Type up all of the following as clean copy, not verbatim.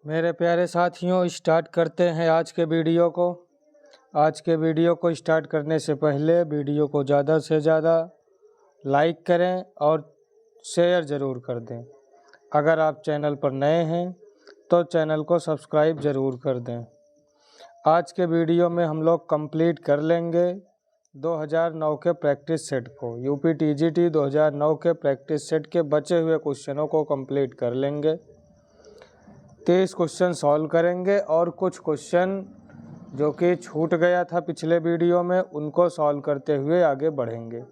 मेरे प्यारे साथियों, स्टार्ट करते हैं आज के वीडियो को। आज के वीडियो को स्टार्ट करने से पहले वीडियो को ज़्यादा से ज़्यादा लाइक करें और शेयर ज़रूर कर दें। अगर आप चैनल पर नए हैं तो चैनल को सब्सक्राइब ज़रूर कर दें। आज के वीडियो में हम लोग कंप्लीट कर लेंगे 2009 के प्रैक्टिस सेट को। यूपी टीजीटी 2009 के प्रैक्टिस सेट के बचे हुए क्वेश्चनों को कंप्लीट कर लेंगे। 23 क्वेश्चन सॉल्व करेंगे और कुछ क्वेश्चन जो कि छूट गया था पिछले वीडियो में उनको सॉल्व करते हुए आगे बढ़ेंगे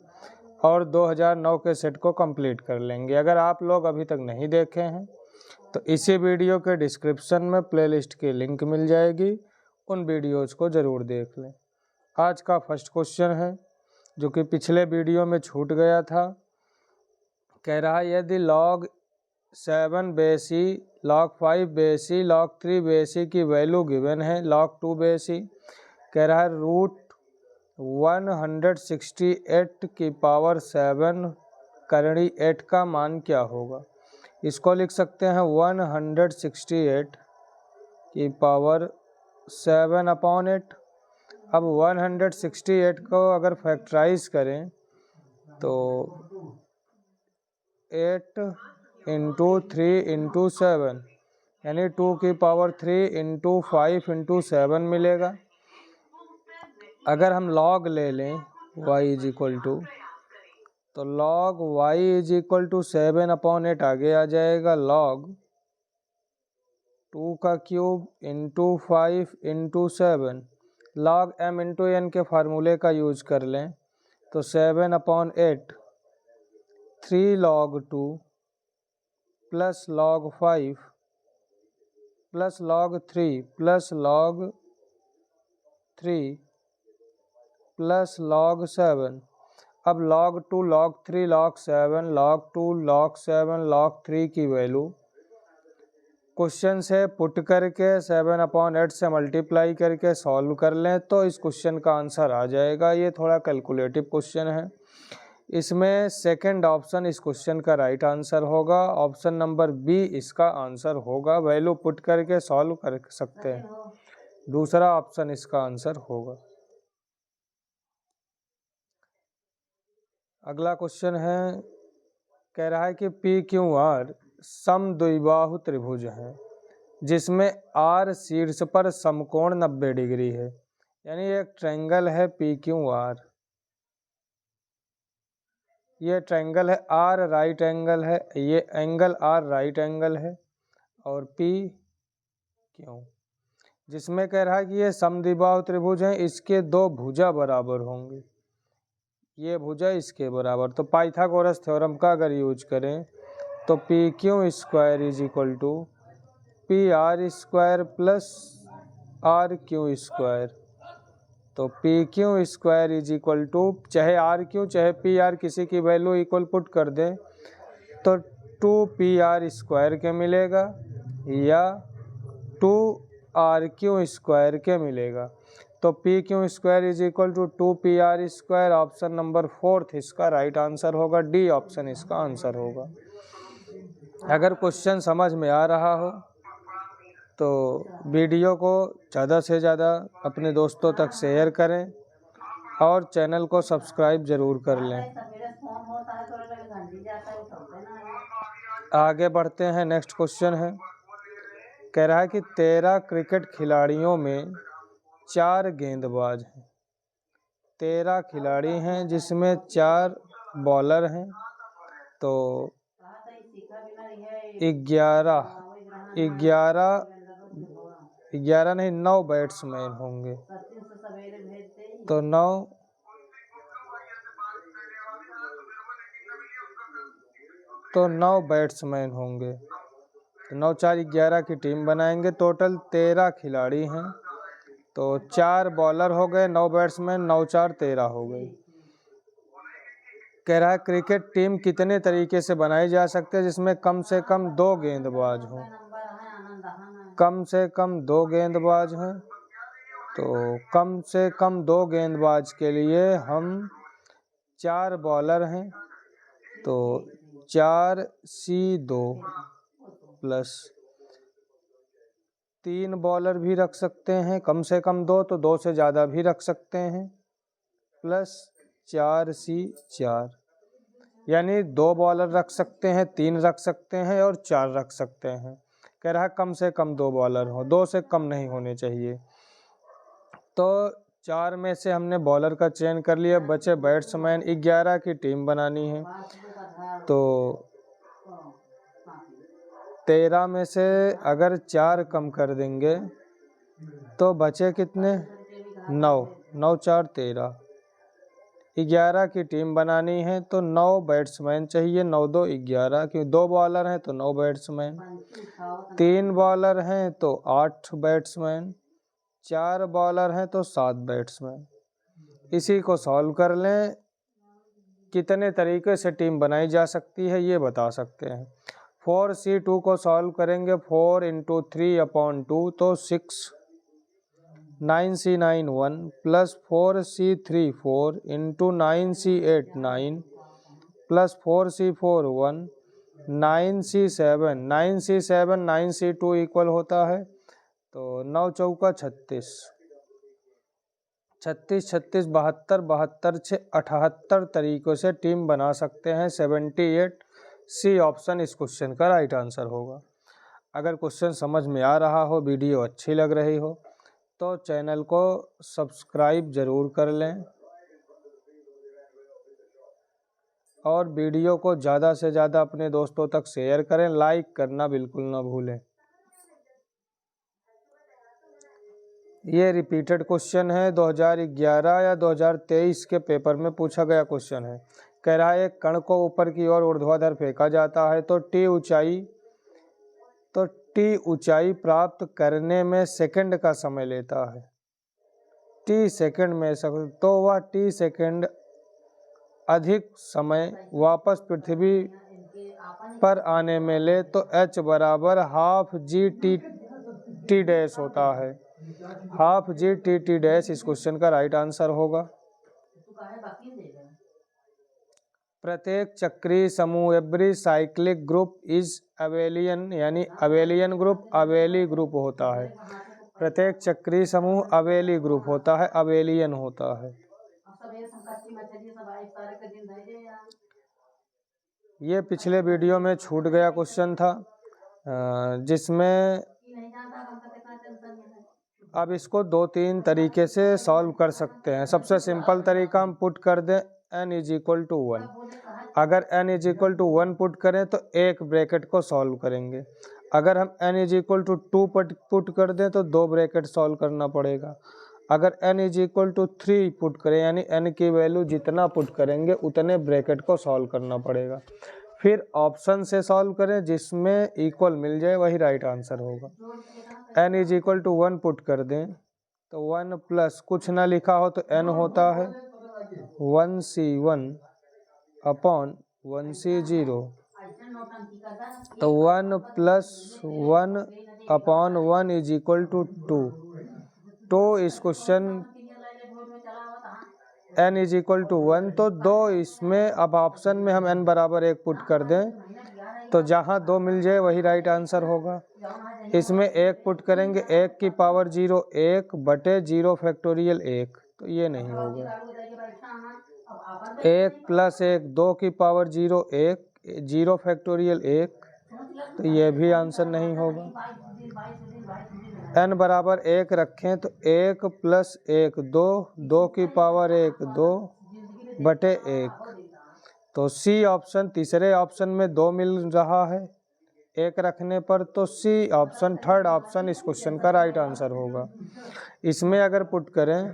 और 2009 के सेट को कंप्लीट कर लेंगे। अगर आप लोग अभी तक नहीं देखे हैं तो इसी वीडियो के डिस्क्रिप्शन में प्लेलिस्ट की लिंक मिल जाएगी, उन वीडियोज़ को ज़रूर देख लें। आज का फर्स्ट क्वेश्चन है जो कि पिछले वीडियो में छूट गया था। कह रहा है यदि log 7 बेसी, log 5 बेसी, log 3 बेसी की वैल्यू गिवन है, log 2 बेसी कह रहा है रूट 168 की पावर 7 करणी 8 का मान क्या होगा। इसको लिख सकते हैं 168 की पावर 7/8। अब 168 को अगर फैक्टराइज करें तो 8 इंटू 3 इंटू 7 यानी 2 की पावर 3 इंटू 5 इंटू 7 मिलेगा। अगर हम लॉग ले लें y इज इक्वल टू, तो log y is equal to 7/8 आगे आ जाएगा log 2 का cube into 5 into 7। log m into n के फार्मूले का यूज कर लें तो 7/8 3 log 2 plus log 5 plus log 3 plus log 3 plus log 7। अब log 2 log 3 log 7 log 2 log 7 log 3 की वैल्यू क्वेश्चन से पुट करके 7/8 से मल्टीप्लाई करके सॉल्व कर लें तो इस क्वेश्चन का आंसर आ जाएगा। ये थोड़ा कैलकुलेटिव क्वेश्चन है। इसमें सेकंड ऑप्शन इस क्वेश्चन का राइट आंसर होगा। ऑप्शन नंबर बी इसका आंसर होगा। वैल्यू पुट करके सॉल्व कर सकते हैं, दूसरा ऑप्शन इसका आंसर होगा। अगला क्वेश्चन है, कह रहा है कि पी क्यू आर समद्विबाहु त्रिभुज है जिसमें आर शीर्ष पर समकोण 90 डिग्री है। यानी एक ट्रायंगल है पी क्यू आर। ये ट्रायंगल है, आर राइट एंगल है, ये एंगल आर राइट एंगल है और पी क्यू, जिसमें कह रहा है कि ये समद्विबाहु त्रिभुज है, इसके दो भुजा बराबर होंगे, ये भुजा इसके बराबर। तो पाइथागोरस थ्योरम का अगर यूज करें तो P Q square is equal to P R square plus R Q square. तो P Q square is equal to, चाहे आर क्यू चाहे पी आर किसी की वैल्यू इक्वल पुट कर दें तो 2pr स्क्वायर के मिलेगा या 2r क्यू स्क्वायर के मिलेगा। तो P Q square is equal to 2pr square. Option number 4 इसका राइट आंसर होगा। डी ऑप्शन इसका आंसर होगा। अगर क्वेश्चन समझ में आ रहा हो तो वीडियो को ज़्यादा से ज़्यादा अपने दोस्तों तक शेयर करें और चैनल को सब्सक्राइब ज़रूर कर लें। आगे बढ़ते हैं। नेक्स्ट क्वेश्चन है, कह रहा है कि 13 क्रिकेट खिलाड़ियों में 4 गेंदबाज हैं। 13 खिलाड़ी हैं जिसमें 4 बॉलर हैं, तो 11 नहीं 9 बैट्समैन होंगे। तो 9 बैट्समैन होंगे। तो 9 4 11 की टीम बनाएंगे। टोटल 13 खिलाड़ी हैं, तो 4 बॉलर हो गए, 9 बैट्समैन, 9 4 13 हो गए। कह रहा है क्रिकेट टीम कितने तरीके से बनाई जा सकती है जिसमें कम से कम 2 गेंदबाज हों। कम से कम 2 गेंदबाज हैं, तो कम से कम 2 गेंदबाज के लिए हम 4 बॉलर हैं, तो 4C2 प्लस 3 बॉलर भी रख सकते हैं, कम से कम 2 तो 2 से ज़्यादा भी रख सकते हैं, प्लस 4C4, यानी 2 बॉलर रख सकते हैं, 3 रख सकते हैं और 4 रख सकते हैं। कह रहा है कम से कम 2 बॉलर हो, 2 से कम नहीं होने चाहिए। तो 4 में से हमने बॉलर का चयन कर लिया, बचे बैट्समैन। 11 की टीम बनानी है, तो 13 में से अगर 4 कम कर देंगे तो बचे कितने? 9, 9 4 13। 11 की टीम बनानी है तो 9 बैट्समैन चाहिए, 9 2 11, क्योंकि 2 बॉलर हैं तो 9 बैट्समैन, 3 बॉलर हैं तो 8 बैट्समैन, 4 बॉलर हैं तो 7 बैट्समैन। इसी को सॉल्व कर लें, कितने तरीके से टीम बनाई जा सकती है ये बता सकते हैं। 4C2 को सॉल्व करेंगे, 4 × 3/2 तो 6, 9C9 1 plus 4C3 4 × 9C8 9 plus 4C4 1, 9C7 9C7 9C2 equal होता है, तो 9 चौका 36, 36 36 72 72 से 78 तरीक़ों से टीम बना सकते हैं। 78 सी ऑप्शन इस क्वेश्चन का राइट आंसर होगा। अगर क्वेश्चन समझ में आ रहा हो, वीडियो अच्छी लग रही हो तो चैनल को सब्सक्राइब ज़रूर कर लें और वीडियो को ज़्यादा से ज़्यादा अपने दोस्तों तक शेयर करें, लाइक करना बिल्कुल ना भूलें। ये रिपीटेड क्वेश्चन है, 2011 या 2023 के पेपर में पूछा गया क्वेश्चन है। कह रहा है एक कण को ऊपर की ओर ऊर्ध्वाधर फेंका जाता है तो टी ऊंचाई प्राप्त करने में सेकंड का समय लेता है। टी सेकंड में तो वह टी सेकंड अधिक समय वापस पृथ्वी पर आने में ले तो h बराबर हाफ जी टी डैश होता है। हाफ जी टी डैश इस क्वेश्चन का राइट आंसर होगा। प्रत्येक चक्रीय समूह every cyclic group is abelian, यानी अबेलियन ग्रुप अबेली ग्रुप होता है। प्रत्येक चक्रीय समूह अबेली ग्रुप होता है, अबेलियन होता है। ये पिछले वीडियो में छूट गया क्वेश्चन था, जिसमें अब इसको 2-3 तरीके से सॉल्व कर सकते हैं। सबसे सिंपल तरीका हम पुट कर दें n = 1। अगर n = 1 पुट करें तो एक ब्रैकेट को सॉल्व करेंगे। अगर हम n = 2 पुट कर दें तो 2 ब्रैकेट सॉल्व करना पड़ेगा। अगर n = 3 पुट करें, यानी n की वैल्यू जितना पुट करेंगे उतने ब्रैकेट को सॉल्व करना पड़ेगा। फिर ऑप्शन से सॉल्व करें, जिसमें इक्वल मिल जाए वही राइट आंसर होगा। n = 1 पुट कर दें तो 1 प्लस कुछ ना लिखा हो तो n होता है 1C1 अपॉन 1C0, तो 1 प्लस 1 अपॉन 1 = 2। तो इस क्वेश्चन n = 1 तो 2, इसमें अब ऑप्शन में हम n बराबर 1 पुट कर दें तो जहाँ 2 मिल जाए वही राइट आंसर होगा। इसमें 1 पुट करेंगे, 1 की पावर 0 1 बटे 0 फैक्टोरियल 1, तो ये नहीं होगा। 1 प्लस 1 2 की पावर 0 1 0 फैक्टोरियल 1, तो ये भी आंसर नहीं होगा। n बराबर 1 रखें तो 1 प्लस 1 2 2 की पावर 1 2 बटे 1, तो सी ऑप्शन तीसरे ऑप्शन में 2 मिल रहा है 1 रखने पर, तो सी ऑप्शन थर्ड ऑप्शन इस क्वेश्चन का राइट आंसर होगा। इसमें अगर पुट करें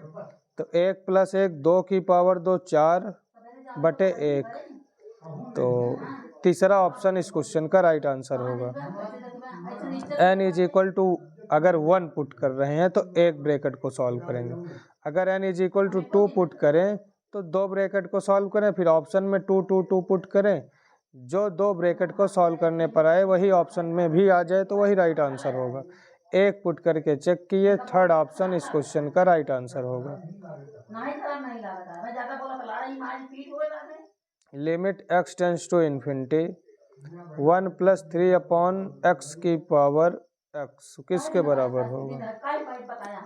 तो 1 प्लस 1 2 की पावर 2 4 बटे 1, तो तीसरा ऑप्शन इस क्वेश्चन का राइट आंसर होगा। n = अगर 1 पुट कर रहे हैं तो एक ब्रैकेट को सॉल्व करेंगे। अगर n = 2 पुट करें तो 2 ब्रैकेट को सॉल्व करें, फिर ऑप्शन में 2 2 2 पुट करें, जो 2 ब्रैकेट को सॉल्व करने पर आए वही ऑप्शन में भी आ जाए तो वही राइट आंसर होगा। एक पुट करके चेक किए, थर्ड ऑप्शन इस क्वेश्चन का राइट आंसर होगा। लिमिट x tends to infinity 1 + 3 upon x की पावर एक्स किसके बराबर होगा,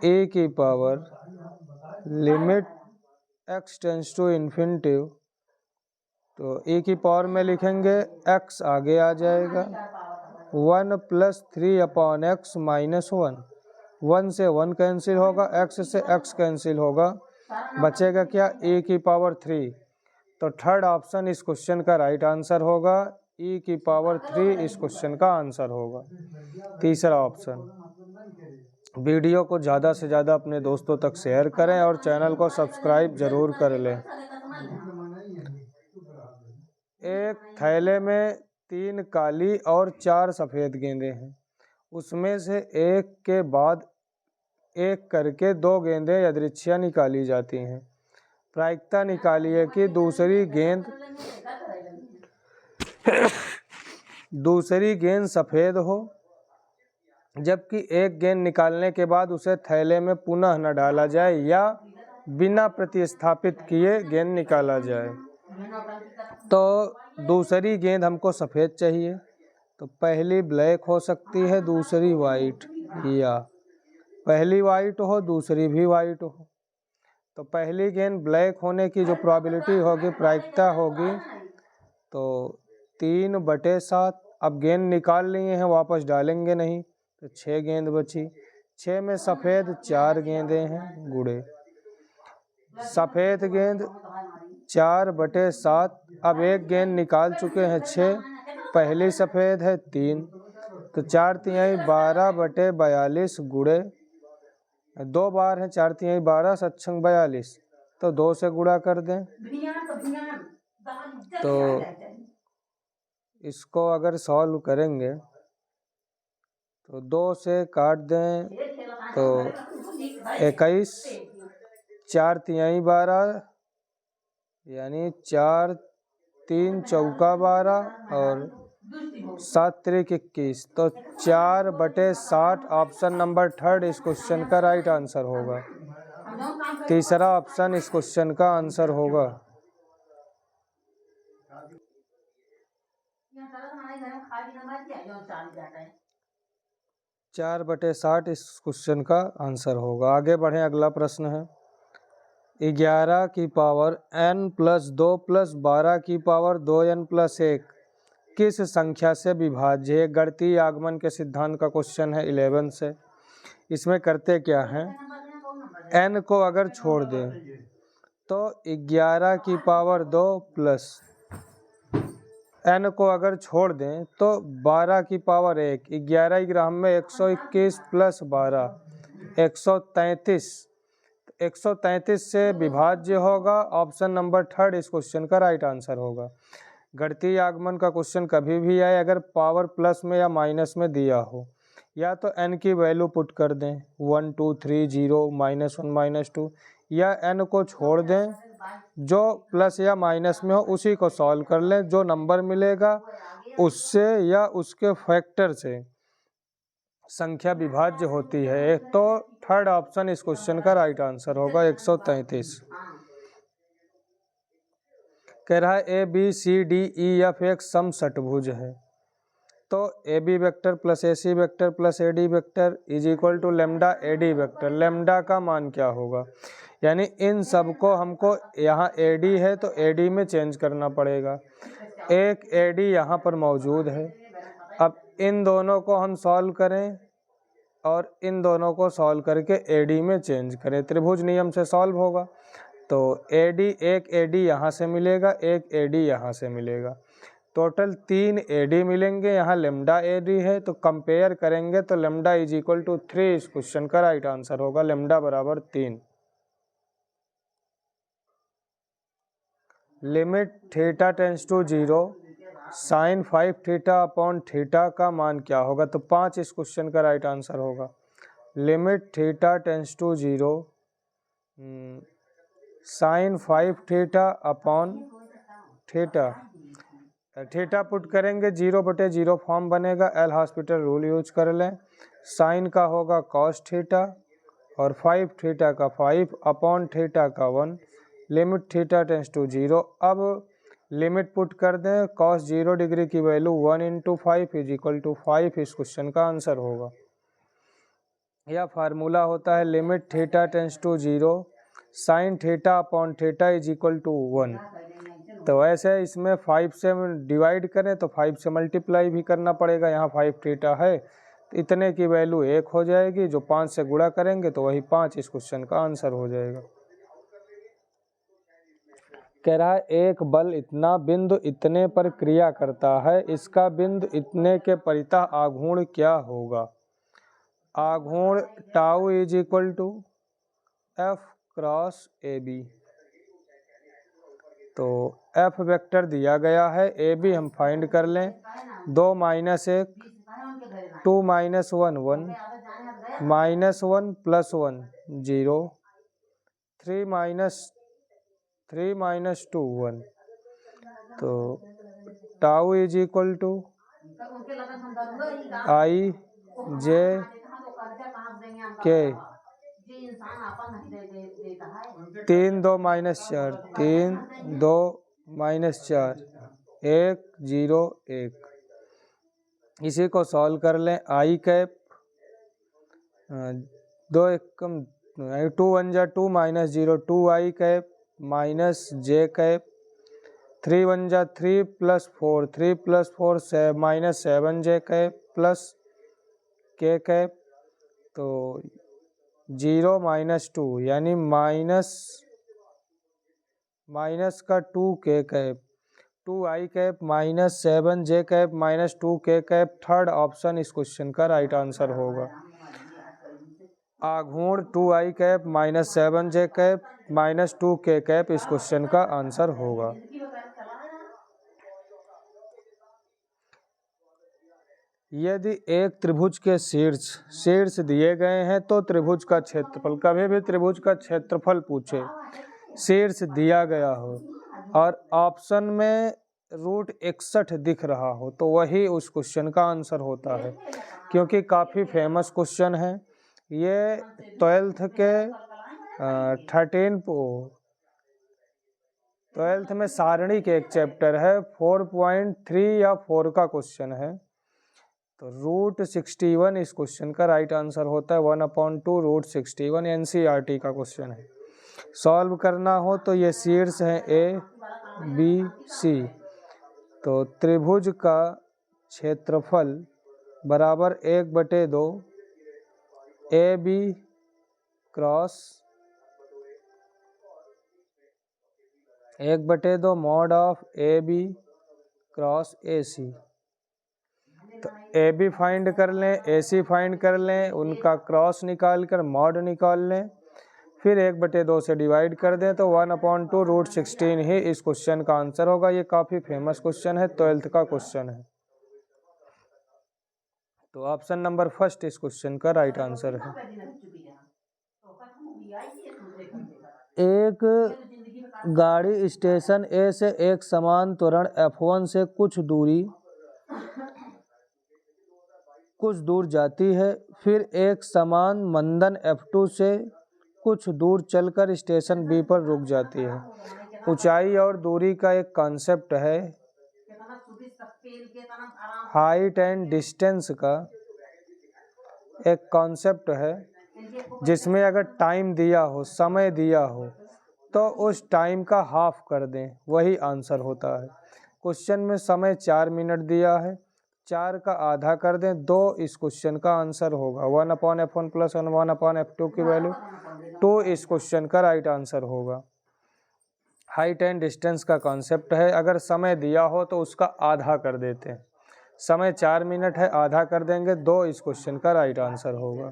ए की power limit X tends to infinity, तो ए की पावर में लिखेंगे एक्स आगे आ जाएगा 1 + 3/x - 1, 1 से 1 कैंसिल होगा, एक्स से एक्स कैंसिल होगा, बचेगा क्या ए की पावर 3। तो थर्ड ऑप्शन इस क्वेश्चन का राइट आंसर होगा, e की पावर 3 इस क्वेश्चन का आंसर होगा, तीसरा ऑप्शन। वीडियो को ज़्यादा से ज़्यादा अपने दोस्तों तक शेयर करें और चैनल को सब्सक्राइब जरूर कर लें। एक थैले में 3 काली और 4 सफ़ेद गेंदें हैं, उसमें से एक के बाद एक करके 2 गेंदें यादृच्छिक निकाली जाती हैं। प्रायिकता निकालिए कि दूसरी गेंद सफ़ेद हो, जबकि एक गेंद निकालने के बाद उसे थैले में पुनः न डाला जाए या बिना प्रतिस्थापित किए गेंद निकाला जाए। तो दूसरी गेंद हमको सफ़ेद चाहिए, तो पहली ब्लैक हो सकती है, दूसरी वाइट, या पहली वाइट हो दूसरी भी वाइट हो। तो पहली गेंद ब्लैक होने की जो प्रोबेबिलिटी होगी, प्रायिकता होगी, तो 3/7। अब गेंद निकाल लिए हैं, वापस डालेंगे नहीं, तो 6 गेंद बची, 6 में सफ़ेद 4 गेंदें हैं, गुड़े सफ़ेद गेंद 4/7। अब एक गेंद निकाल चुके हैं 6, पहली सफ़ेद है 3, तो 4×3 12/42 गुड़े 2 बार है, 4×3 12 7×6 42, तो 2 से गुणा कर दें। तो इसको अगर सॉल्व करेंगे तो 2 से काट दें तो 21, 4×3 12, यानी 4 3 चौका 12 और 7 त्रिक 21, तो 4/7 ऑप्शन नंबर थर्ड इस क्वेश्चन का राइट आंसर होगा। तीसरा ऑप्शन इस क्वेश्चन का आंसर होगा। चार बटे 60 इस क्वेश्चन का आंसर होगा। आगे बढ़ें, अगला प्रश्न है 11 की पावर n + 2 + 12 की पावर 2n + 1 किस संख्या से विभाज्य है। गणितीय आगमन के सिद्धांत का क्वेश्चन है 11 से। इसमें करते क्या हैं, n को अगर छोड़ दें तो 11 की पावर 2 प्लस n को अगर छोड़ दें तो 12 की पावर 1, 11 ग्राम में 121 + 12 133, 133 से विभाज्य होगा। ऑप्शन नंबर थर्ड इस क्वेश्चन का राइट आंसर होगा। गणितीय आगमन का क्वेश्चन कभी भी आए अगर पावर प्लस में या माइनस में दिया हो, या तो n की वैल्यू पुट कर दें 1 2 3 0 -1 -2, या n को छोड़ दें, जो प्लस या माइनस में हो उसी को सॉल्व कर लें, जो नंबर मिलेगा उससे या उसके फैक्टर से संख्या विभाज्य होती है। तो थर्ड ऑप्शन इस क्वेश्चन का राइट आंसर होगा 133। कह रहा है ABCDEF एक समषटभुज है, तो AB vector plus AC vector plus AD vector is equal to lambda AD vector. Lambda का मान क्या होगा, यानी इन सब को हमको यहाँ AD है तो AD में चेंज करना पड़ेगा। एक AD यहाँ पर मौजूद है। अब इन दोनों को हम सॉल्व करें और इन दोनों को सॉल्व करके AD में चेंज करें, त्रिभुज नियम से सॉल्व होगा। तो AD, एक AD यहाँ से मिलेगा, एक AD यहाँ से मिलेगा, टोटल 3 AD मिलेंगे। यहाँ लैम्डा AD है तो कंपेयर करेंगे तो लैम्डा इज इक्वल टू 3 इस क्वेश्चन का राइट आंसर होगा, लैम्डा बराबर 3। Limit theta tends to 0 sine 5 theta upon theta का मान क्या होगा, तो 5 इस क्वेश्चन का राइट आंसर होगा। Limit theta tends to 0 sine 5 theta upon theta, theta put करेंगे 0/0 फॉर्म बनेगा, एल हॉस्पिटल रूल यूज कर लें। साइन का होगा कॉस थीटा और 5 थीटा का 5 अपॉन थीटा का 1। Limit theta tends to 0। अब लिमिट पुट कर दें, कॉस 0 डिग्री की वैल्यू 1 × 5 इज इक्वल टू 5 इस क्वेश्चन का आंसर होगा। या फार्मूला होता है limit theta tends to 0 sine theta upon theta is equal to 1। तो ऐसे इसमें 5 से डिवाइड करें तो 5 से मल्टीप्लाई भी करना पड़ेगा। यहाँ 5 थीटा है तो इतने की वैल्यू 1 हो जाएगी, जो 5 से गुणा करेंगे तो वही 5 इस क्वेश्चन का आंसर हो जाएगा। कह रहा है एक बल इतना बिंदु इतने पर क्रिया करता है, इसका बिंदु इतने के परितः आघूर्ण क्या होगा। आघूर्ण tau is equal to F cross A B. तो एफ वेक्टर दिया गया है, ए बी हम फाइंड कर लें। 2 - 1 2 - 1 1 -1 +1 0 3 - 2 1। तो टाउ इज इक्वल टू आई जे के 3 2 - 4 3 2 - 4 1 0 1। इसी को सॉल्व कर लें। आई कैप 2 एकम 2 1 जा 2 -0 2 आई कैप माइनस जे कैप 3 1 जा 3 +4 3 +4 -7 जे कैप प्लस के कैप। तो 0 - 2 यानी माइनस का 2 के कैप 2 आई कैप -7 जे कैप -2 के कैप। थर्ड ऑप्शन इस क्वेश्चन का राइट आंसर होगा। आघूर्ण 2 आई कैप -7 जे कैप -2 के कैप इस क्वेश्चन का आंसर होगा। यदि एक त्रिभुज के शीर्ष दिए गए हैं तो त्रिभुज का क्षेत्रफल, कभी भी त्रिभुज का क्षेत्रफल पूछे, शीर्ष दिया गया हो और ऑप्शन में √61 दिख रहा हो तो वही उस क्वेश्चन का आंसर होता है, क्योंकि काफ़ी फेमस क्वेश्चन है ये। 12th के 12th में सारणी के एक चैप्टर है 4.3 या 4 का क्वेश्चन है। तो √61 इस क्वेश्चन का राइट आंसर होता है। 1/2 √61 NCERT का क्वेश्चन है। सॉल्व करना हो तो ये शीर्ष है ABC। तो त्रिभुज का क्षेत्रफल बराबर 1/2 AB cross 1/2 mod of AB cross AC। तो AB फाइंड कर लें, AC फाइंड कर लें, उनका क्रॉस निकाल कर मॉड निकाल लें, फिर 1/2 से डिवाइड कर दें तो 1/2 √16 ही इस क्वेश्चन का आंसर होगा। ये काफ़ी फेमस क्वेश्चन है, 12th का क्वेश्चन है। तो ऑप्शन नंबर फर्स्ट इस क्वेश्चन का राइट आंसर है। एक गाड़ी स्टेशन ए से एक समान त्वरण F1 से कुछ दूर जाती है, फिर एक समान मंदन F2 से कुछ दूर चलकर स्टेशन बी पर रुक जाती है। ऊंचाई और दूरी का एक कॉन्सेप्ट है, हाइट एंड डिस्टेंस का एक कॉन्सेप्ट है, जिसमें अगर टाइम दिया हो, समय दिया हो, तो उस टाइम का हाफ कर दें, वही आंसर होता है। क्वेश्चन में समय 4 मिनट दिया है, 4 का आधा कर दें, 2 इस क्वेश्चन का आंसर होगा। 1/F1 + 1/F2 की वैल्यू 2 इस क्वेश्चन का राइट आंसर होगा। हाइट एंड डिस्टेंस का कॉन्सेप्ट है, अगर समय दिया हो तो उसका आधा कर देते हैं। समय 4 मिनट है, आधा कर देंगे, 2 इस क्वेश्चन का राइट आंसर होगा।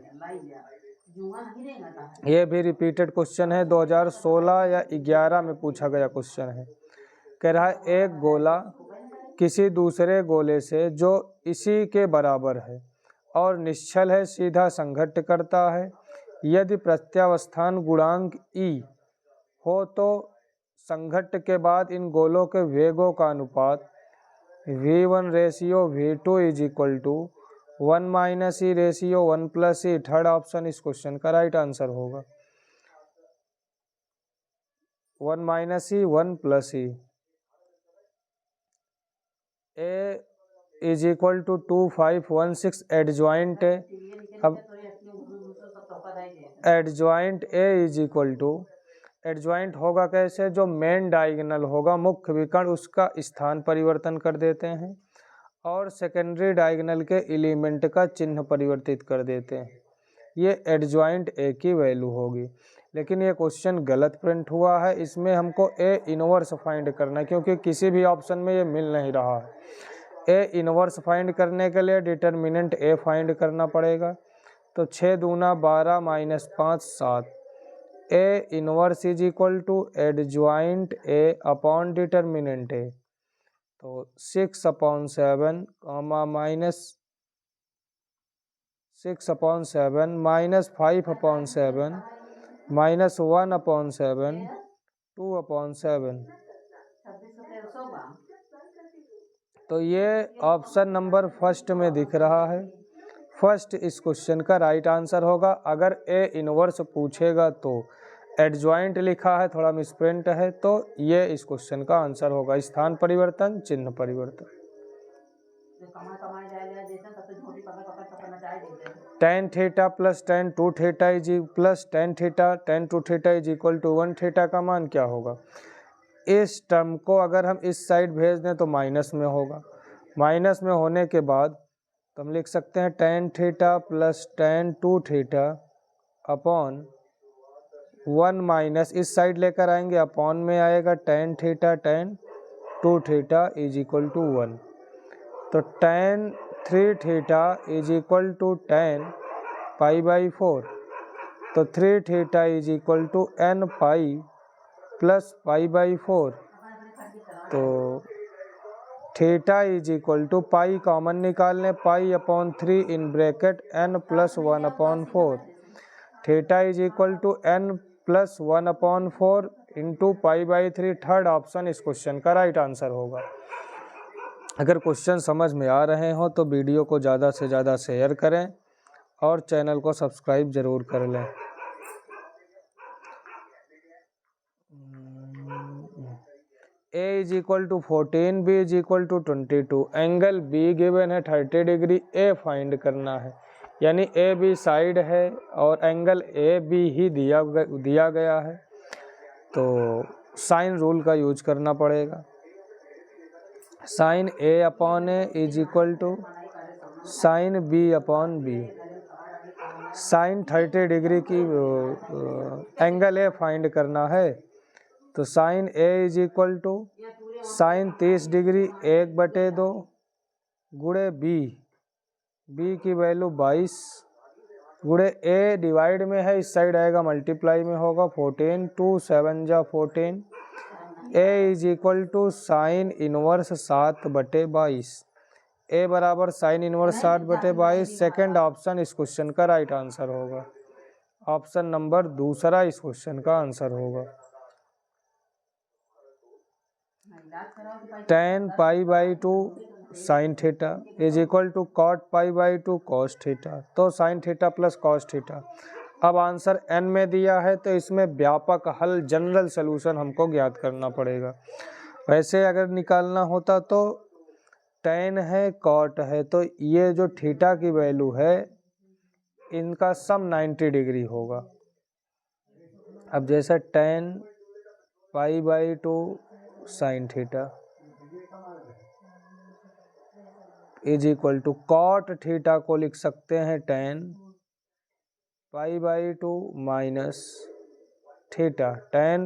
ये भी रिपीटेड क्वेश्चन है, 2016 या 11 में पूछा गया क्वेश्चन है। कह रहा है एक गोला किसी दूसरे गोले से जो इसी के बराबर है और निश्चल है सीधा संघट्ट करता है। यदि प्रत्यावस्थान गुणांक E हो तो संघट्ट के बाद इन गोलों के वेगों का अनुपात V1:V2 is equal to 1 - E ratio 1 + E। Third option इस क्वेश्चन का राइट आंसर होगा। 1 - E 1 + E। A is equal to 2516 adjoint है। अब adjoint A is equal to, adjoint होगा कैसे, जो मेन डायगोनल होगा मुख्य विकर्ण उसका स्थान परिवर्तन कर देते हैं और सेकेंडरी डायगोनल के एलिमेंट का चिन्ह परिवर्तित कर देते हैं, ये एडजॉइंट ए की वैल्यू होगी। लेकिन ये क्वेश्चन गलत प्रिंट हुआ है, इसमें हमको ए इनवर्स फाइंड करना है क्योंकि किसी भी ऑप्शन में ये मिल नहीं रहा है। ए इनवर्स फाइंड करने के लिए डिटर्मिनेंट ए फाइंड करना पड़ेगा। तो 6 दूना 12 minus 5 7, A inverse is equal to adjoint A upon determinant A, तो 6/7 माइनस 6/7 माइनस 5/7 माइनस 1/7 2/7। तो ये ऑप्शन नंबर फर्स्ट में दिख रहा है, फर्स्ट इस क्वेश्चन का राइट आंसर होगा। अगर ए इनवर्स पूछेगा तो एडजॉइंट लिखा है, थोड़ा मिसप्रिंट है, तो ये इस क्वेश्चन का आंसर होगा, स्थान परिवर्तन चिन्ह परिवर्तन। tan theta plus tan 2 theta is plus tan theta tan 2 theta is equal to 1 theta का मान क्या होगा। इस टर्म को अगर हम इस साइड भेज दें तो माइनस में होगा, माइनस में होने के बाद तो हम लिख सकते हैं tan theta plus tan 2 theta upon 1 minus इस साइड लेकर आएंगे, अपॉन में आएगा tan theta tan 2 theta is equal to 1। तो tan 3 theta is equal to tan π/4, तो 3 theta is equal to n pi plus π/4, तो theta is equal to pi common निकालने, π/3 in bracket n plus 1/4, theta is equal to n plus 1/4 into π/3। Third option इस question का right answer होगा। अगर question समझ में आ रहे हो तो वीडियो को ज़्यादा से ज़्यादा शेयर करें और चैनल को सब्सक्राइब ज़रूर कर लें। A is equal to 14, B is equal to 22, angle B given है 30 डिग्री, ए फाइंड करना है, यानी ए बी साइड है और एंगल ए बी ही दिया गया है, तो साइन रूल का यूज करना पड़ेगा। Sine A upon A is equal to sine B upon B. Sine 30 degree की एंगल ए फाइंड करना है, तो sine A is equal to sine 30 degree 1/2 गुणे बी, बी की वैल्यू 22 गुणे ए डिवाइड में है, इस साइड आएगा मल्टीप्लाई में होगा, 14 2 7 जा 14, A is equal to sine inverse 7/22, A बराबर साइन इनवर्स 7/22। सेकेंड ऑप्शन इस क्वेश्चन का राइट आंसर होगा, ऑप्शन नंबर दूसरा इस क्वेश्चन का आंसर होगा। tan π/2 sine theta is equal to cot π/2 cos theta, तो sine theta plus cos theta. अब आंसर n में दिया है तो इसमें व्यापक हल जनरल सलूशन हमको ज्ञात करना पड़ेगा। वैसे अगर निकालना होता तो tan है cot है, तो ये जो थीटा की वैल्यू है इनका सम 90 डिग्री होगा। अब जैसे tan π/2 sine theta is equal to cot theta को लिख सकते हैं tan π/2 minus theta, tan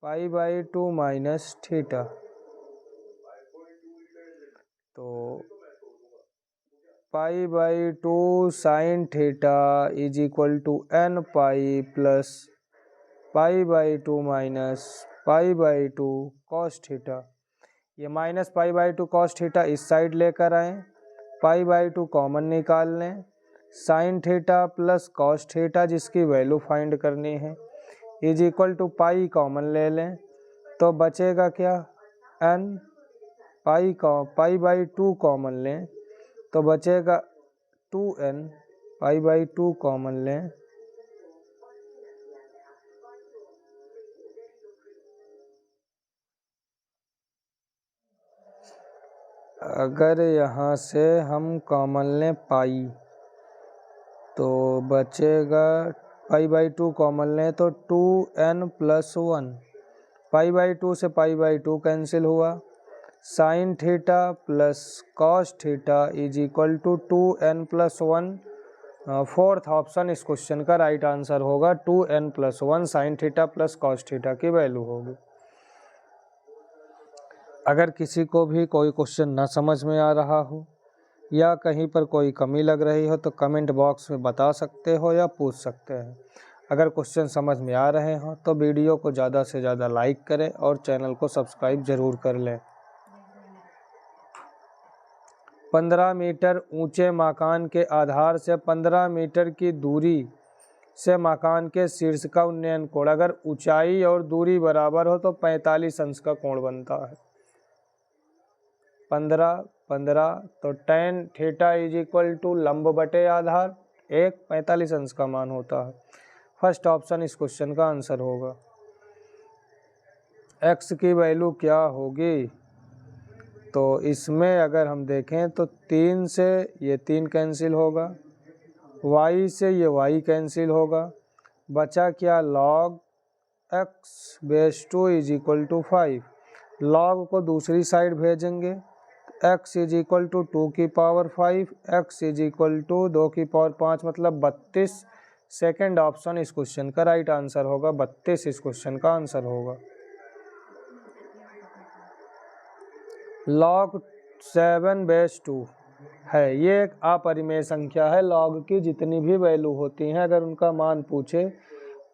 π/2 minus theta, तो π/2 sine theta is equal to n pi plus π/2 minus π/2 cos theta. ये माइनस π/2 cos थीटा इस साइड लेकर आए, π/2 कॉमन निकाल लें, sine theta plus cos theta जिसकी वैल्यू फाइंड करनी है is equal to pi common ले लें, तो बचेगा क्या n, π/2 कॉमन लें तो बचेगा 2n, π/2 कॉमन लें अगर यहाँ से हम कॉमन लें पाई तो बचेगा π/2 कॉमन लें तो 2n+1, π/2 से π/2 कैंसिल हुआ, sine theta plus cos theta is equal to 2n+1। Fourth option इस क्वेश्चन का राइट आंसर होगा, 2n+1 sine theta plus cos theta की वैल्यू होगी। अगर किसी को भी कोई क्वेश्चन ना समझ में आ रहा हो या कहीं पर कोई कमी लग रही हो तो कमेंट बॉक्स में बता सकते हो या पूछ सकते हैं। अगर क्वेश्चन समझ में आ रहे हो तो वीडियो को ज़्यादा से ज़्यादा लाइक करें और चैनल को सब्सक्राइब ज़रूर कर लें। 15 मीटर ऊंचे मकान के आधार से 15 मीटर की दूरी से मकान के शीर्ष का उन्नयन कोण, अगर ऊंचाई और दूरी बराबर हो तो 45 अंश का कोण बनता है। 15 तो tan theta is equal to लंब बटे आधार 1, 45 अंश का मान होता है। फर्स्ट ऑप्शन इस क्वेश्चन का आंसर होगा। x की वैल्यू क्या होगी, तो इसमें अगर हम देखें तो 3 से ये 3 कैंसिल होगा, y से ये y कैंसिल होगा, बचा क्या log x/2 is equal to 5। log को दूसरी साइड भेजेंगे, x इज इक्वल टू 2 की power 5, x is equal to 2 की पावर 5 मतलब 32। सेकेंड ऑप्शन इस क्वेश्चन का राइट आंसर होगा, 32 इस क्वेश्चन का आंसर होगा। log 7/2 है, ये एक अपरिमेय संख्या है। log की जितनी भी वैल्यू होती हैं अगर उनका मान पूछे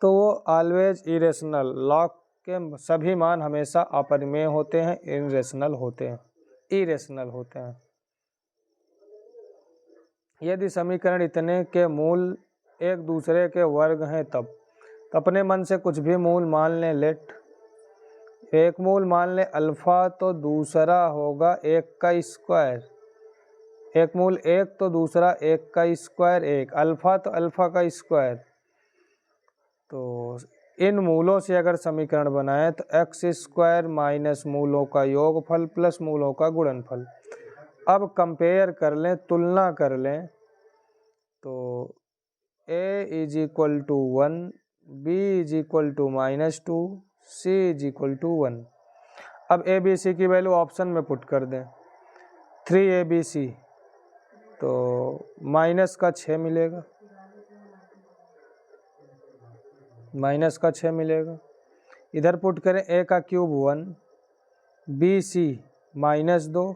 तो वो ऑलवेज इरेशनल, log के सभी मान हमेशा अपरिमेय होते हैं, इरेशनल होते हैं, इरेशनल होते हैं। यदि समीकरण इतने के मूल एक दूसरे के वर्ग हैं तब तो अपने मन से कुछ भी मूल मान लें। लेट एक मूल मान लें अल्फ़ा तो दूसरा होगा 1 का स्क्वायर, एक मूल 1 तो दूसरा 1 का स्क्वायर 1, अल्फ़ा तो अल्फ़ा का स्क्वायर। तो इन मूलों से अगर समीकरण बनाएं तो x² माइनस मूलों का योगफल प्लस मूलों का गुणनफल। अब कंपेयर कर लें, तुलना कर लें, तो a is equal to 1, b is equal to -2, c is equal to 1। अब a b c की वैल्यू ऑप्शन में पुट कर दें, 3abc तो माइनस का 6 मिलेगा, माइनस का 6 मिलेगा। इधर पुट करें a का क्यूब 1, bc -2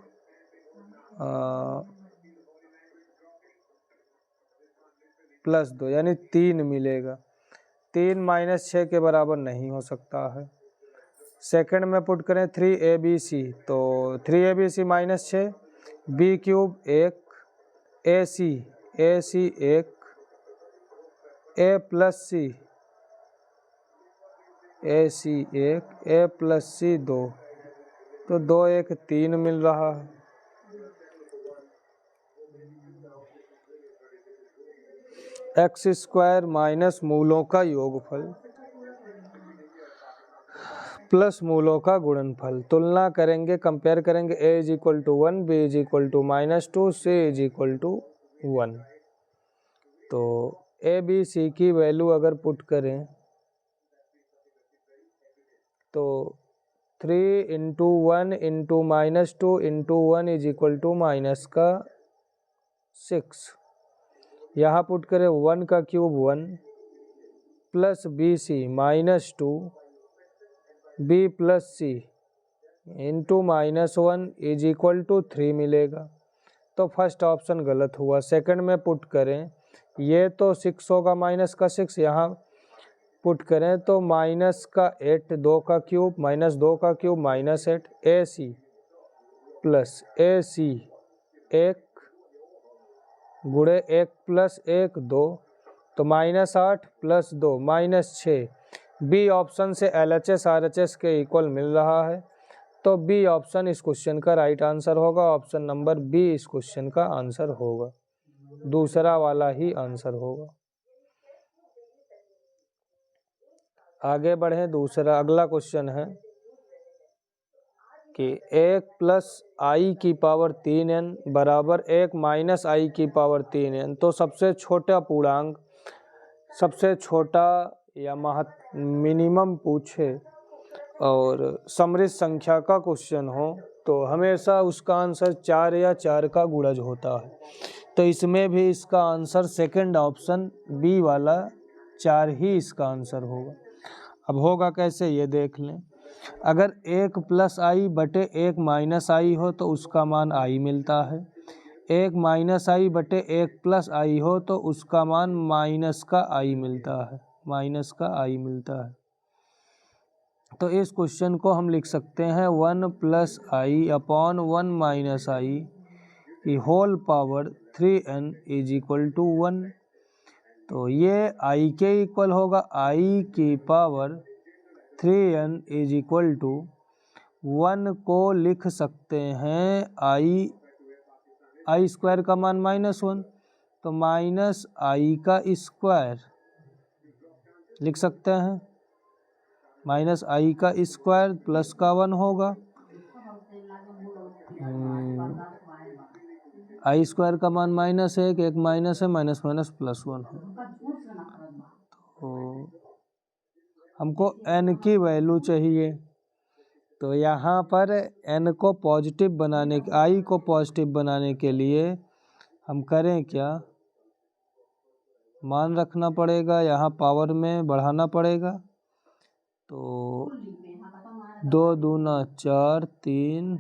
+2 यानी 3 मिलेगा। 3 - 6 के बराबर नहीं हो सकता है। सेकंड में पुट करें 3abc तो 3abc -6, b cube 1, ac 1, a plus c ac 1, a plus c 2, तो 2 1 3 मिल रहा है। x² माइनस मूलों का योगफल प्लस मूलों का गुणनफल। तुलना करेंगे, कंपेयर करेंगे, a is equal to 1, b is equal to -2, c is equal to 1। तो a b c की वैल्यू अगर पुट करें तो 3 × 1 × -2 × 1 इज इक्वल टू -6। यहाँ पुट करें 1 का cube 1 plus bc -2, b plus c into -1 is equal to 3 मिलेगा। तो फर्स्ट ऑप्शन गलत हुआ। सेकंड में पुट करें, ये तो 6 होगा, माइनस का 6, यहाँ पुट करें तो माइनस का 8, 2 का क्यूब -2 का क्यूब -8, ac प्लस ac 1 गुणे 1 प्लस 1 2, तो -8 प्लस 2 -6। बी ऑप्शन से LHS RHS के इक्वल मिल रहा है, तो बी ऑप्शन इस क्वेश्चन का राइट आंसर होगा। ऑप्शन नंबर बी इस क्वेश्चन का आंसर होगा, दूसरा वाला ही आंसर होगा। आगे बढ़े, दूसरा अगला क्वेश्चन है कि 1 प्लस आई की पावर 3n बराबर 1 माइनस आई की पावर 3n। तो सबसे छोटा पूर्णांक, सबसे छोटा या मिनिमम पूछे और समृद्ध संख्या का क्वेश्चन हो तो हमेशा उसका आंसर 4 या 4 का गुणज होता है। तो इसमें भी इसका आंसर सेकंड ऑप्शन बी वाला 4 ही इसका आंसर होगा। अब होगा कैसे ये देख लें। अगर 1 प्लस आई बटे 1 माइनस आई हो तो उसका मान आई मिलता है। 1 माइनस आई बटे 1 प्लस आई हो तो उसका मान माइनस का आई मिलता है, माइनस का आई मिलता है। तो इस क्वेश्चन को हम लिख सकते हैं 1 plus I upon 1 minus I की whole power 3n is equal to 1। तो ये आई के इक्वल होगा, आई की power 3n is equal to 1 को लिख सकते हैं आई स्क्वायर का मान -1, तो माइनस आई का स्क्वायर लिख सकते हैं, माइनस आई का स्क्वायर प्लस का 1 होगा। आई स्क्वायर का मान -1, एक माइनस है, माइनस माइनस प्लस 1 है। तो हमको n की वैल्यू चाहिए, तो यहाँ पर n को पॉजिटिव बनाने, i को पॉजिटिव बनाने के लिए हम करें क्या, मान रखना पड़ेगा, यहाँ पावर में बढ़ाना पड़ेगा। तो 2 दूना 4, 3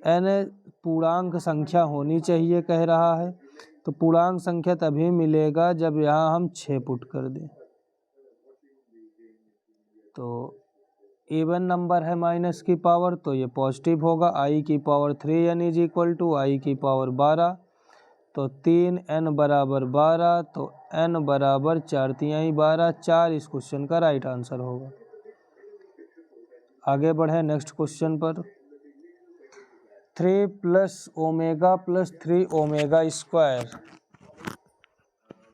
n पूर्णांक संख्या होनी चाहिए कह रहा है। तो पूर्णांक संख्या तभी मिलेगा जब यहाँ हम 6 पुट कर दें। तो इवन नंबर है माइनस की पावर, तो ये पॉजिटिव होगा। आई की power 3n is equal to I की पावर 12, तो 3n बराबर 12, तो n बराबर 4 तिहाई 12, 4 इस क्वेश्चन का राइट आंसर होगा। आगे बढ़े नेक्स्ट क्वेश्चन पर। 3 plus omega plus 3 omega square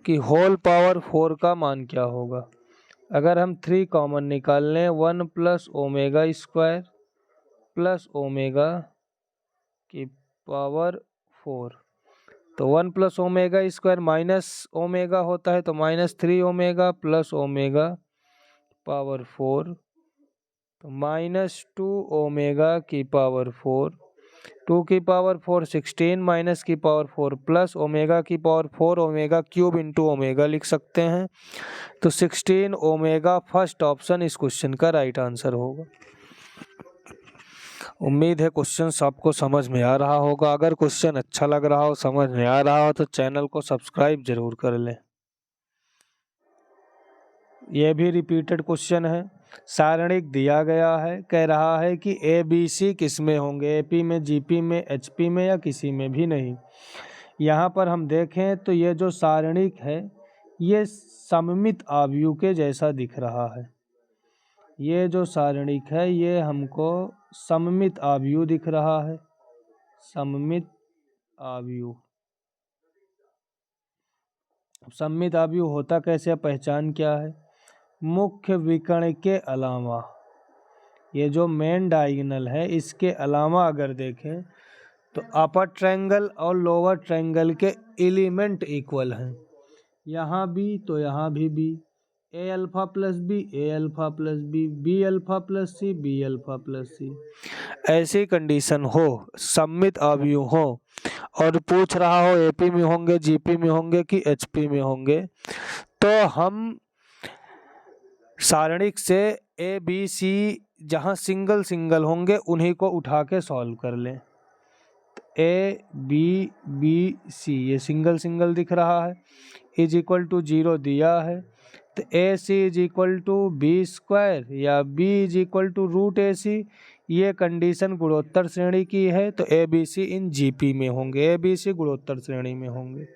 की होल पावर 4 का मान क्या होगा। अगर हम 3 कॉमन निकाल लें, 1 plus omega square plus omega की पावर 4, तो 1 plus omega square minus omega होता है, तो -3 ओमेगा प्लस ओमेगा पावर 4, तो -2 ओमेगा की पावर 4, 2 की पावर 4 16, माइनस की पावर 4 प्लस ओमेगा की power 4, omega cube into omega लिख सकते हैं। तो 16 ओमेगा फर्स्ट ऑप्शन इस क्वेश्चन का राइट आंसर होगा। उम्मीद है क्वेश्चन आपको समझ में आ रहा होगा। अगर क्वेश्चन अच्छा लग रहा हो, समझ में आ रहा हो, तो चैनल को सब्सक्राइब जरूर कर लें। यह भी रिपीटेड क्वेश्चन है। सारणिक दिया गया है, कह रहा है कि ABC किस में होंगे, AP में, GP में, HP में या किसी में भी नहीं। यहाँ पर हम देखें तो ये जो सारणिक है ये सममित आव्यूह के जैसा दिख रहा है। ये जो सारणिक है ये हमको सममित आव्यूह दिख रहा है, सममित आव्यूह। सममित आव्यूह होता कैसे, पहचान क्या है। मुख्य विकर्ण के अलावा ये जो मेन डायगोनल है इसके अलावा अगर देखें तो अपर ट्रायंगल और लोअर ट्रायंगल के एलिमेंट इक्वल हैं। यहाँ भी तो यहाँ भी A alpha plus B, A alpha plus B, B alpha plus C, B alpha plus C, ऐसी कंडीशन हो, सममित आव्यूह हो और पूछ रहा हो एपी में होंगे, जीपी में होंगे कि एचपी में होंगे, तो हम सारणिक से ए बी सी जहाँ सिंगल सिंगल होंगे उन्हीं को उठा के सॉल्व कर लें। ए बी बी सी ये सिंगल सिंगल दिख रहा है, इज इक्वल टू 0 दिया है, तो A C is equal to B square या B is equal to root A C, ये कंडीशन गुणोत्तर श्रेणी की है। तो A B C in GP में होंगे, ए बी सी गुणोत्तर श्रेणी में होंगे।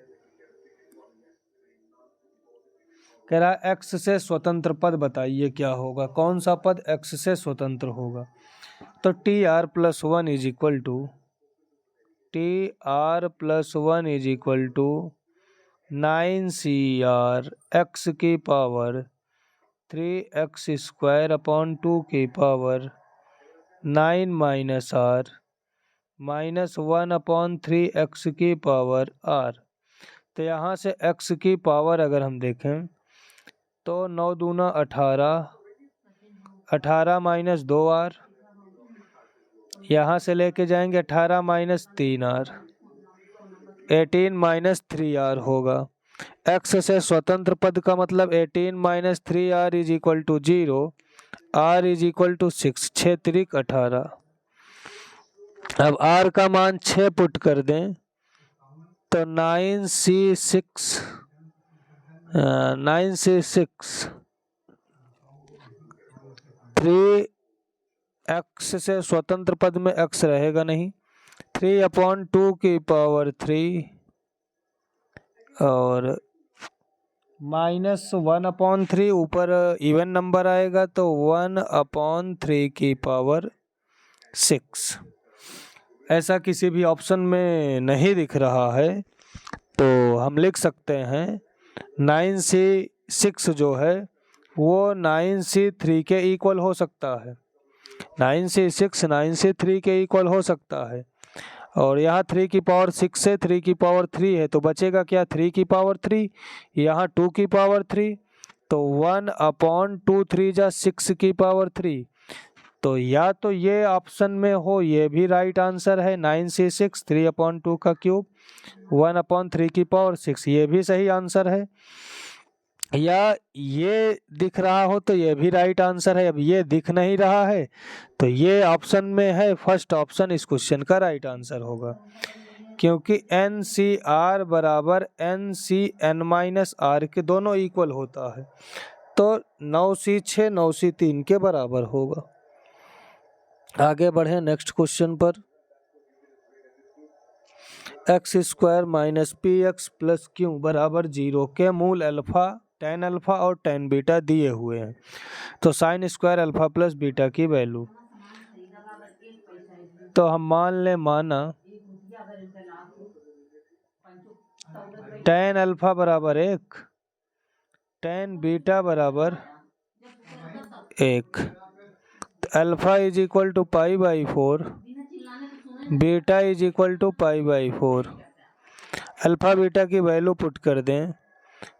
कह रहा है x से स्वतंत्र पद बताइए क्या होगा, कौन सा पद x से स्वतंत्र होगा। तो TR plus 1 is equal to TR plus 1 is equal to 9CR x की पावर 3x स्क्वायर अपॉन 2 की power 9 minus R minus 1/3 X की पावर आर। तो यहाँ से x की पावर अगर हम देखें तो 9 दूना 18, 18 माइनस 2r, यहाँ से लेके जाएंगे 18 माइनस 3r, 18 माइनस 3r होगा। x से स्वतंत्र पद का मतलब 18 minus 3r is equal to 0, r is equal to 6, 6 त्रिक 18। अब r का मान 6 पुट कर दें तो 9c6 3x से स्वतंत्र पद में x रहेगा नहीं, 3/2 की पावर 3 और माइनस 1/3, ऊपर इवन नंबर आएगा तो 1/3 की पावर 6। ऐसा किसी भी ऑप्शन में नहीं दिख रहा है तो हम लिख सकते हैं 9c6 जो है वो 9c3 के इक्वल हो सकता है, 9c6 9c3 के इक्वल हो सकता है। और यहाँ 3 की पावर 6 से 3 की पावर 3 है तो बचेगा क्या, 3 की पावर 3, यहाँ 2 की पावर 3, तो 1/2 3 जा 6 की पावर 3। तो या तो ये ऑप्शन में हो, ये भी राइट आंसर है 9c6 3/2 का क्यूब 1/3 की पावर 6, ये भी सही आंसर है। या ये दिख रहा हो तो ये भी राइट आंसर है। अब ये दिख नहीं रहा है तो ये ऑप्शन में है, फर्स्ट ऑप्शन इस क्वेश्चन का राइट आंसर होगा, क्योंकि NCR बराबर NCn-r के दोनों इक्वल होता है तो 9c6 9c3 के बराबर होगा। आगे बढ़े नेक्स्ट क्वेश्चन पर। x² minus px plus q बराबर 0 के मूल अल्फा, tan अल्फा और tan बीटा दिए हुए हैं, तो sin square alpha plus beta की वैल्यू। तो हम मान लें माना tan अल्फा बराबर 1, tan बीटा बराबर 1, alpha is equal to π/4, beta is equal to π/4। Alpha beta की वैल्यू पुट कर दें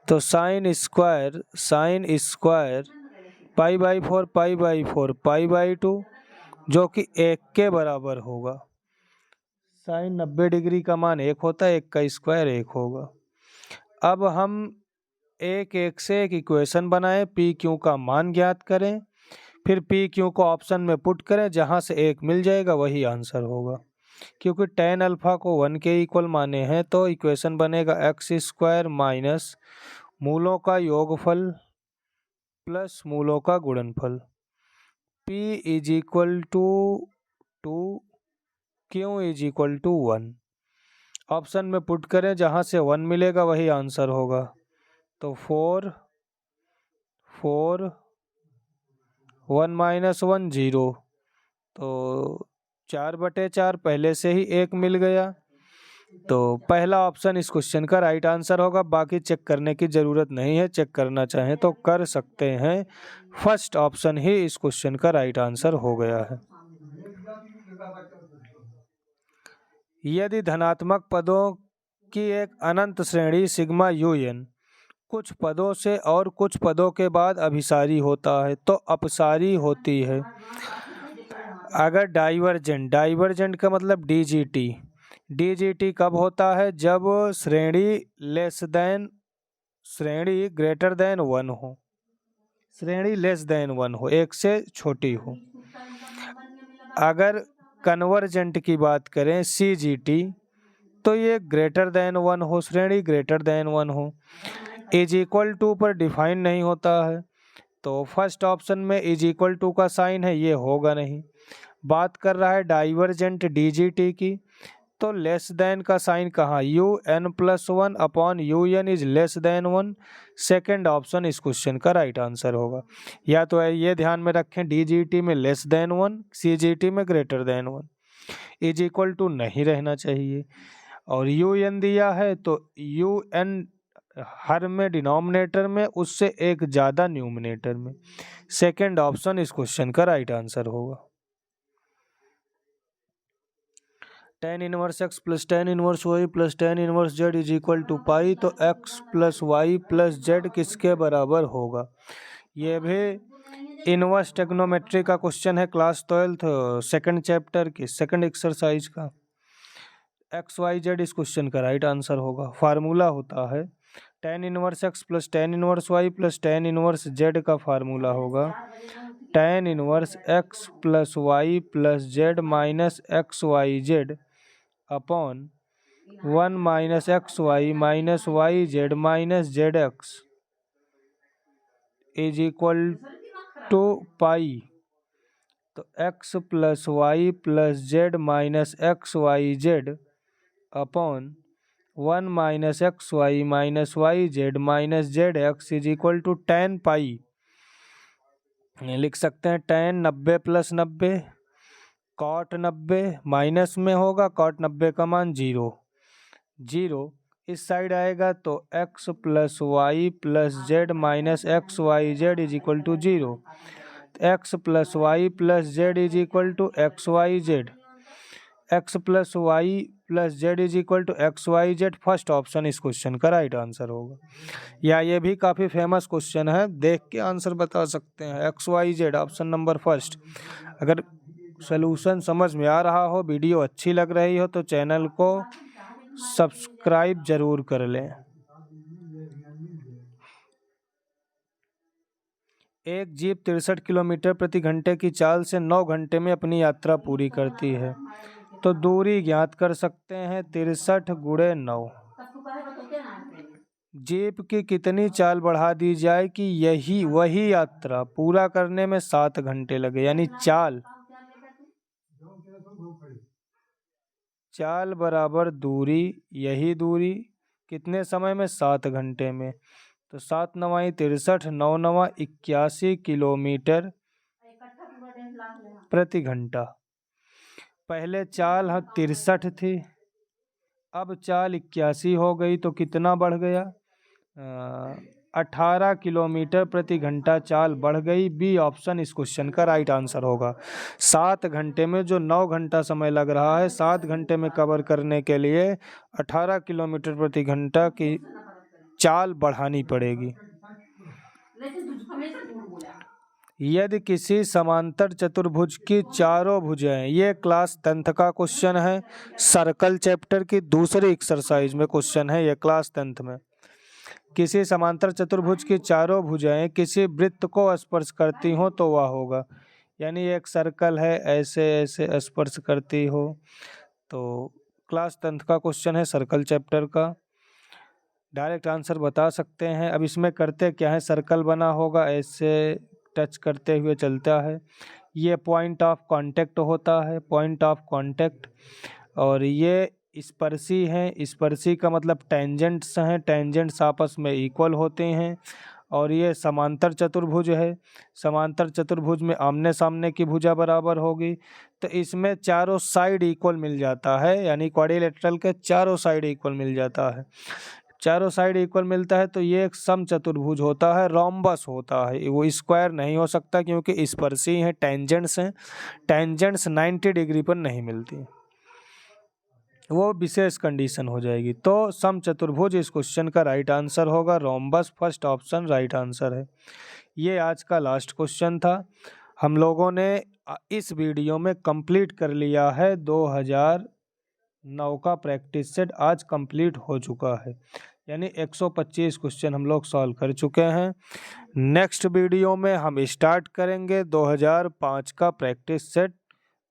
तो साइन स्क्वायर π/4 π/4 π/2 जो कि 1 के बराबर होगा। साइन 90 डिग्री का मान 1 होता है, 1 का स्क्वायर 1 होगा। अब हम एक से एक इक्वेशन बनाएं, पी क्यू का मान ज्ञात करें, फिर पी क्यू को ऑप्शन में पुट करें, जहां से 1 मिल जाएगा वही आंसर होगा। क्योंकि tan अल्फा को 1 के इक्वल माने हैं तो इक्वेशन बनेगा x² माइनस मूलों का योगफल प्लस मूलों का गुणनफल, p is equal to 2, q is equal to 1। Option में पुट करें, जहां से 1 मिलेगा वही आंसर होगा। तो 4 1 माइनस 1 0, तो 4/4 पहले से ही 1 मिल गया, तो पहला ऑप्शन इस क्वेश्चन का राइट आंसर होगा। बाकी चेक करने की ज़रूरत नहीं है, चेक करना चाहें तो कर सकते हैं, फर्स्ट ऑप्शन ही इस क्वेश्चन का राइट आंसर हो गया है। यदि धनात्मक पदों की एक अनंत श्रेणी सिग्मा un कुछ पदों से और कुछ पदों के बाद अभिसारी होता है तो अपसारी होती है। अगर डाइवर्जेंट का मतलब DGT कब होता है, जब श्रेणी ग्रेटर देन 1 हो, श्रेणी लेस देन 1 हो, 1 से छोटी हो। अगर कन्वर्जेंट की बात करें CGT तो ये ग्रेटर देन 1 हो, श्रेणी ग्रेटर देन 1 हो। इज इक्वल टू पर डिफाइन नहीं होता है तो फर्स्ट ऑप्शन में इज इक्वल टू का साइन है, ये होगा नहीं। बात कर रहा है डाइवर्जेंट DGT की तो लेस देन का साइन कहाँ, UN+1 upon UN is less than 1, second option इस क्वेश्चन का राइट आंसर होगा। या तो ये ध्यान में रखें, DGT में लेस देन 1, CGT में greater than 1, is equal to नहीं रहना चाहिए। और UN दिया है तो UN हर में डिनोमिनेटर में, उससे एक ज़्यादा न्यूमिनेटर में, सेकेंड ऑप्शन इस क्वेश्चन का राइट आंसर होगा। tan inverse x plus tan inverse y plus tan inverse z is equal to pi, तो x plus Y plus z किसके बराबर होगा। ये भी इनवर्स ट्रिग्नोमेट्री का क्वेश्चन है, क्लास 12 सेकंड चैप्टर की सेकंड एक्सरसाइज का। एक्स वाई जेड इस क्वेश्चन का राइट आंसर होगा। फार्मूला होता है tan inverse x plus tan inverse y plus tan inverse z का फार्मूला होगा tan inverse x plus y plus z minus X Y Z upon 1 minus X Y minus Y Z minus Z X is equal to pi. तो x plus Y plus Z minus X Y Z upon 1 minus X Y minus Y Z minus Z X is equal to tan pi. लिख सकते हैं tan 90 plus 90 cot 90 minus में होगा, cot 90 का मान 0 इस side आएगा तो x plus Y plus Z minus X Y Z is equal to 0। X plus Y plus Z is equal to X Y Z, X plus Y plus Z is equal to X Y Z. First option इस question का right answer होगा। या ये भी काफ़ी famous question है, देख के आंसर बता सकते हैं। X Y Z option number first. अगर सलूशन समझ में आ रहा हो, वीडियो अच्छी लग रही हो तो चैनल को सब्सक्राइब जरूर कर लें। एक जीप 63 किलोमीटर प्रति घंटे की चाल से 9 घंटे में अपनी यात्रा पूरी करती है, तो दूरी ज्ञात कर सकते हैं 63 गुणे 9। जीप की कितनी चाल बढ़ा दी जाए कि वही यात्रा पूरा करने में 7 घंटे लगे। यानी चाल बराबर दूरी, यही दूरी कितने समय में, 7 घंटे में। तो 7 नवाई 63, 9 नवा 81 किलोमीटर प्रति घंटा। पहले चाल 63 थी, अब चाल 81 हो गई, तो कितना बढ़ गया, 18 किलोमीटर प्रति घंटा चाल बढ़ गई। बी ऑप्शन इस क्वेश्चन का राइट आंसर होगा। 7 घंटे में जो 9 घंटा समय लग रहा है, 7 घंटे में कवर करने के लिए 18 किलोमीटर प्रति घंटा की चाल बढ़ानी पड़ेगी। यदि किसी समांतर चतुर्भुज की चारों भुजाएं, ये क्लास 10th का क्वेश्चन है, सर्कल चैप्टर की दूसरी एक्सरसाइज में क्वेश्चन है ये क्लास 10th में। किसी समांतर चतुर्भुज की चारों भुजाएं किसी वृत्त को स्पर्श करती हो तो वह होगा। यानी एक सर्कल है, ऐसे ऐसे स्पर्श करती हो, तो क्लास 10th का क्वेश्चन है सर्कल चैप्टर का। डायरेक्ट आंसर बता सकते हैं। अब इसमें करते क्या है, सर्कल बना होगा, ऐसे टच करते हुए चलता है, ये पॉइंट ऑफ कांटेक्ट होता है, पॉइंट ऑफ कांटेक्ट। और ये स्पर्शी हैं, स्पर्शी का मतलब टेंजेंट्स हैं, टेंजेंट्स आपस में इक्वल होते हैं। और ये समांतर चतुर्भुज है, समांतर चतुर्भुज में आमने सामने की भुजा बराबर होगी, तो इसमें चारों साइड इक्वल मिल जाता है। यानी क्वाड्रिलेटरल के चारों साइड इक्वल मिल जाता है, चारों साइड इक्वल मिलता है, तो ये एक समचतुर्भुज होता है, रोम्बस होता है। वो स्क्वायर नहीं हो सकता क्योंकि स्पर्शी हैं, टेंजेंट्स हैं, टेंजेंट्स 90 डिग्री पर नहीं मिलती, वो विशेष कंडीशन हो जाएगी। तो समचतुर्भुज इस क्वेश्चन का राइट आंसर होगा, rhombus first option right answer है। ये आज का लास्ट क्वेश्चन था। हम लोगों ने इस वीडियो में कंप्लीट कर लिया है 2009 का प्रैक्टिस सेट, आज कंप्लीट हो चुका है। यानी 125 क्वेश्चन हम लोग सॉल्व कर चुके हैं। नेक्स्ट वीडियो में हम स्टार्ट करेंगे 2005 का प्रैक्टिस सेट।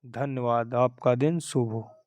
धन्यवाद, आपका दिन शुभ हो।